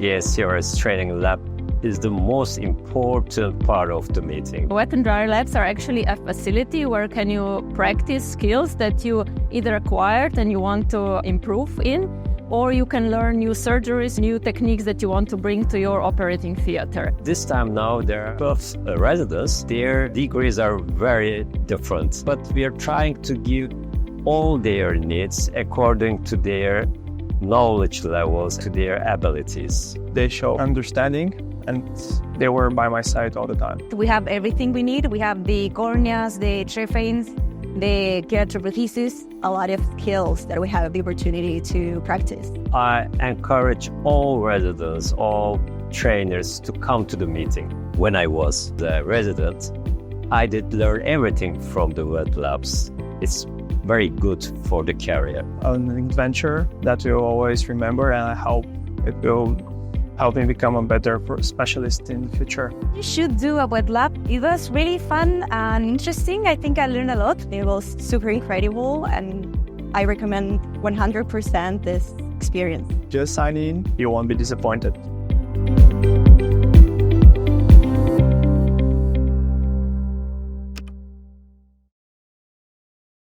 ESCRS training lab is the most important part of the meeting. Wet and dry labs are actually a facility where can you practice skills that you either acquired and you want to improve in, or you can learn new surgeries, new techniques that you want to bring to your operating theater. This time now there are 12 residents. Their degrees are very different, but we are trying to give all their needs according to their knowledge levels, to their abilities. They show understanding and they were by my side all the time. We have everything we need. We have the corneas, the trephines, the keratoprothesis, a lot of skills that we have the opportunity to practice. I encourage all residents, all trainers to come to the meeting. When I was the resident, I did learn everything from the Wetlabs. It's very good for the career. An adventure that we'll always remember, and I hope it will help me become a better specialist in the future. You should do a wet lab. It was really fun and interesting. I think I learned a lot. It was super incredible, and I recommend 100% this experience. Just sign in, you won't be disappointed.